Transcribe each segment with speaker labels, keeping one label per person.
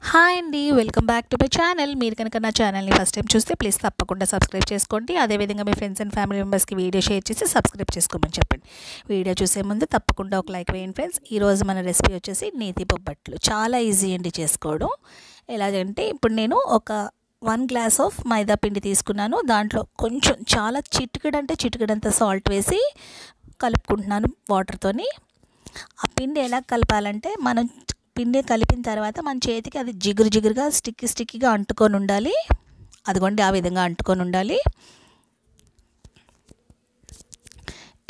Speaker 1: Hi అండి. Welcome back to my channel. మీరు కనుక నా ఛానల్ని ఫస్ట్ టైం చూస్తే ప్లీజ్ తప్పకుండా సబ్స్క్రైబ్ చేసుకోండి. అదేవిధంగా మీ ఫ్రెండ్స్ అండ్ ఫ్యామిలీ మెంబర్స్కి వీడియో షేర్ చేసి సబ్స్క్రైబ్ చేసుకోమని చెప్పండి. వీడియో చూసే ముందు తప్పకుండా ఒక లైక్ వేయండి ఫ్రెండ్స్. ఈరోజు మన రెసిపీ వచ్చేసి నేతి బొబ్బట్లు. చాలా ఈజీ అండి చేసుకోవడం. ఎలాగంటే ఇప్పుడు నేను ఒక 1 గ్లాస్ ఆఫ్ మైదా పిండి తీసుకున్నాను. దాంట్లో కొంచెం చాలా చిటికెడంత సాల్ట్ వేసి కలుపుకుంటున్నాను వాటర్తోని. ఆ పిండి ఎలా కలపాలంటే మనం పిండి కలిపిన తర్వాత మన చేతికి అది జిగురుగా స్టిక్కీగా అంటుకొని ఉండాలి. అదిగోండి ఆ విధంగా అంటుకొని ఉండాలి.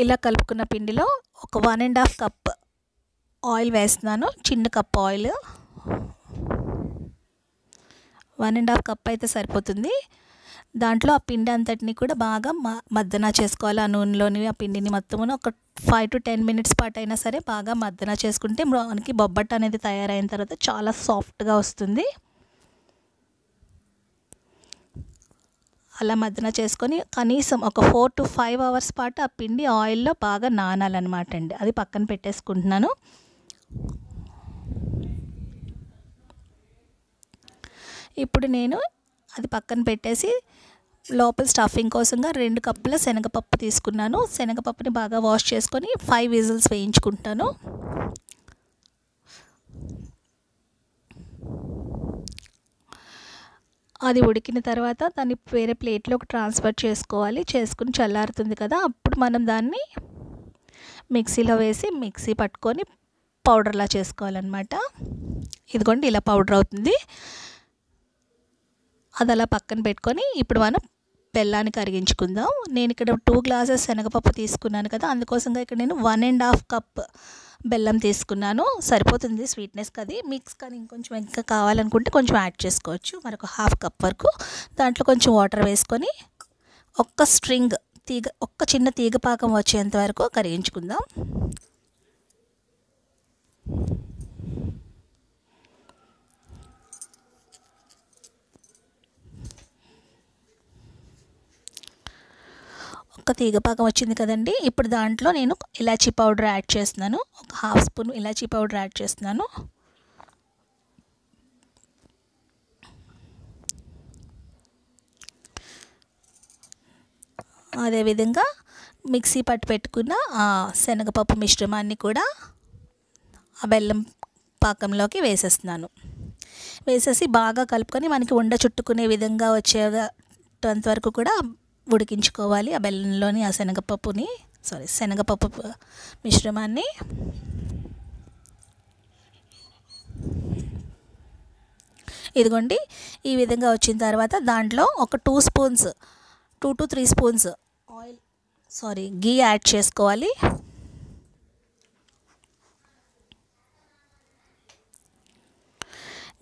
Speaker 1: ఇలా కలుపుకున్న పిండిలో ఒక 1.5 కప్ ఆయిల్ వేస్తున్నాను. చిన్న కప్ ఆయిల్ 1.5 కప్ అయితే సరిపోతుంది. దాంట్లో ఆ పిండి అంతటిని కూడా బాగా మద్దన చేసుకోవాలి. ఆ నూనెలోని ఆ పిండిని మొత్తమును ఒక 5 to 10 మినిట్స్ పాటు అయినా సరే బాగా మద్దన చేసుకుంటే మనకి బొబ్బట్టు అనేది తయారైన తర్వాత చాలా సాఫ్ట్గా వస్తుంది. అలా మద్దన చేసుకొని కనీసం ఒక 4 to 5 అవర్స్ పాటు ఆ పిండి ఆయిల్లో బాగా నానాలన్నమాట అండి. అది పక్కన పెట్టేసుకుంటున్నాను. ఇప్పుడు నేను అది పక్కన పెట్టేసి లోపల స్టఫింగ్ కోసంగా 2 కప్పుల శనగపప్పు తీసుకున్నాను. శనగపప్పుని బాగా వాష్ చేసుకొని 5 విజిల్స్ వేయించుకుంటాను. అది ఉడికిన తర్వాత దాన్ని వేరే ప్లేట్లోకి ట్రాన్స్ఫర్ చేసుకోవాలి. చేసుకుని చల్లారుతుంది కదా, అప్పుడు మనం దాన్ని మిక్సీలో వేసి మిక్సీ పట్టుకొని పౌడర్లా చేసుకోవాలన్నమాట. ఇదిగోండి ఇలా పౌడర్ అవుతుంది. అది అలా పక్కన పెట్టుకొని ఇప్పుడు మనం బెల్లాన్ని కరిగించుకుందాం. నేను ఇక్కడ 2 గ్లాసెస్ శనగపప్పు తీసుకున్నాను కదా, అందుకోసంగా ఇక్కడ నేను 1.5 కప్ బెల్లం తీసుకున్నాను. సరిపోతుంది స్వీట్నెస్ అది. మిక్స్ కానీ ఇంకొంచెం ఇంకా కావాలనుకుంటే కొంచెం యాడ్ చేసుకోవచ్చు. మరొక 1/2 కప్ వరకు దాంట్లో కొంచెం వాటర్ వేసుకొని ఒక్క చిన్న తీగ పాకం వచ్చేంత వరకు కరిగించుకుందాం. ఒక తీగపాకం వచ్చింది కదండి. ఇప్పుడు దాంట్లో నేను ఇలాచీ పౌడర్ యాడ్ చేస్తున్నాను. ఒక 1/2 స్పూన్ ఇలాచీ పౌడర్ యాడ్ చేస్తున్నాను. అదేవిధంగా మిక్సీ పట్టి పెట్టుకున్న ఆ శనగపప్పు మిశ్రమాన్ని కూడా ఆ బెల్లం పాకంలోకి వేసేస్తున్నాను. వేసేసి బాగా కలుపుకొని మనకి ఉండ చుట్టుకునే విధంగా వచ్చేంత వరకు కూడా ఉడికించుకోవాలి. ఆ బెల్లంలోని ఆ శనగపప్పు మిశ్రమాన్ని. ఇదిగోండి ఈ విధంగా వచ్చిన తర్వాత దాంట్లో ఒక 2 to 3 స్పూన్స్ గీ యాడ్ చేసుకోవాలి.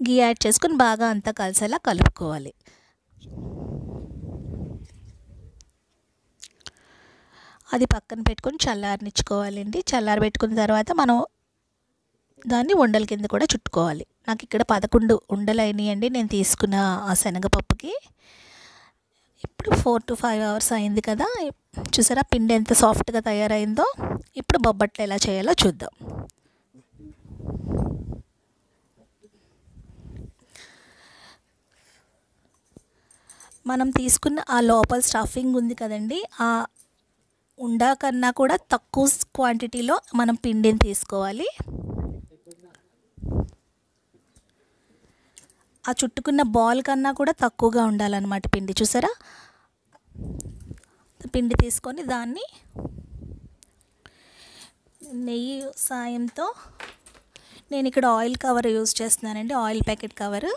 Speaker 1: గీ యాడ్ చేసుకొని బాగా అంతా కలిసేలా కలుపుకోవాలి. అది పక్కన పెట్టుకొని చల్లారనిచ్చుకోవాలండి. చల్లారబెట్టుకున్న తర్వాత మనం దాన్ని ఉండల కింద కూడా చుట్టుకోవాలి. నాకు ఇక్కడ 11 ఉండలు అయినాయండి నేను తీసుకున్న ఆ శనగపప్పుకి. ఇప్పుడు 4 to 5 అవర్స్ అయింది కదా, చూసారా పిండి ఎంత సాఫ్ట్గా తయారైందో. ఇప్పుడు బొబ్బట్లు ఎలా చేయాలో చూద్దాం. మనం తీసుకున్న ఆ లోపల స్టఫింగ్ ఉంది కదండి, ఆ ఉండా కన్నా కూడా తక్కువ క్వాంటిటీలో మనం పిండిని తీసుకోవాలి. ఆ చుట్టుకున్న బాల్ కన్నా కూడా తక్కువగా ఉండాలన్నమాట పిండి. చూసారా, పిండి తీసుకొని దాన్ని నెయ్యి సాయంతో నేను ఇక్కడ ఆయిల్ కవర్ యూజ్ చేస్తున్నానండి. Oil packet cover.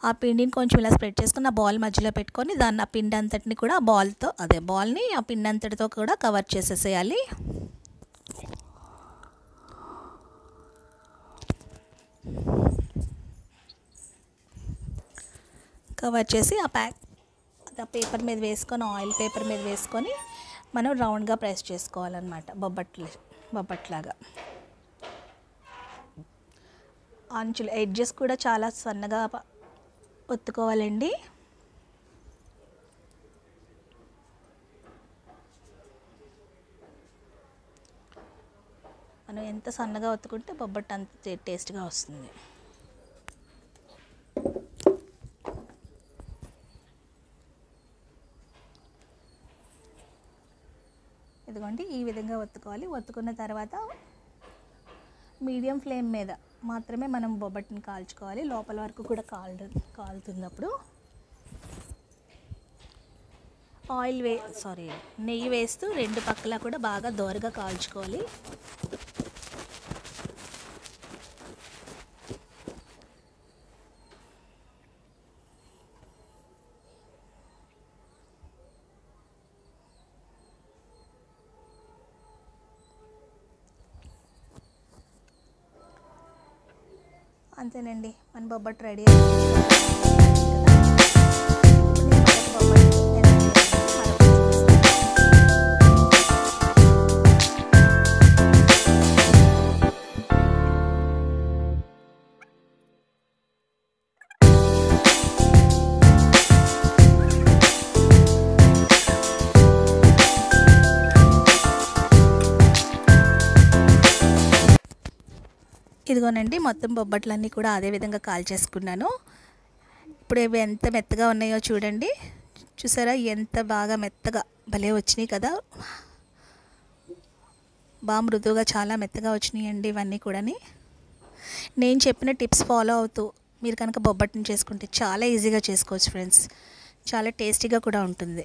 Speaker 1: ఆ పిండిని కొంచెం ఇలా స్ప్రెడ్ చేసుకుని ఆ బాల్ మధ్యలో పెట్టుకొని దాన్ని ఆ పిండి అంతటిని కూడా బాల్ని ఆ పిండి అంతటితో కూడా కవర్ చేసేసేయాలి. కవర్ చేసి ఆ పేపర్ మీద వేసుకొని ఆయిల్ పేపర్ మీద వేసుకొని మనం రౌండ్గా ప్రెస్ చేసుకోవాలన్నమాట. బొబ్బట్లాగా అంచులు ఎడ్జెస్ కూడా చాలా సన్నగా ఒత్తుకోవాలండి. మనం ఎంత ఎంత సన్నగా ఒత్తుకుంటే బొబ్బట్టు అంత టేస్ట్గా వస్తుంది. ఇదిగోండి ఈ విధంగా ఒత్తుకోవాలి. ఒత్తుకున్న తర్వాత మీడియం ఫ్లేమ్ మీద మాత్రమే మనం బొబ్బట్టుని కాల్చుకోవాలి. లోపల వరకు కూడా కాలుతున్నప్పుడు నెయ్యి వేస్తూ రెండు పక్కల కూడా బాగా దోరగా కాల్చుకోవాలి. అంతేనండి, మన బొబ్బట్టు రెడీ. ఇదిగోనండి మొత్తం బొబ్బట్లన్నీ కూడా అదే విధంగా కాల్చేసుకున్నాను. ఇప్పుడు ఇవి ఎంత మెత్తగా ఉన్నాయో చూడండి. చూసారా ఎంత బాగా మెత్తగా భలే వచ్చినాయి కదా. బాగా మృదువుగా చాలా మెత్తగా వచ్చినాయండి ఇవన్నీ కూడా. నేను చెప్పిన టిప్స్ ఫాలో అవుతూ మీరు కనుక బొబ్బట్టుని చేసుకుంటే చాలా ఈజీగా చేసుకోవచ్చు ఫ్రెండ్స్. చాలా టేస్టీగా కూడా ఉంటుంది.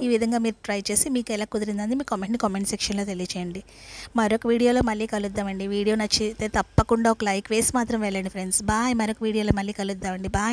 Speaker 1: ఈ విధంగా మీరు ట్రై చేసి మీకు ఎలా కుదిరిందని మీ కామెంట్ సెక్షన్లో తెలియచేయండి. మరొక వీడియోలో మళ్ళీ కలుద్దామండి. వీడియో నచ్చితే తప్పకుండా ఒక లైక్ వేసి మాత్రం వెళ్ళండి ఫ్రెండ్స్. బాయ్. మరొక వీడియోలో మళ్ళీ కలుద్దామండి. బాయ్.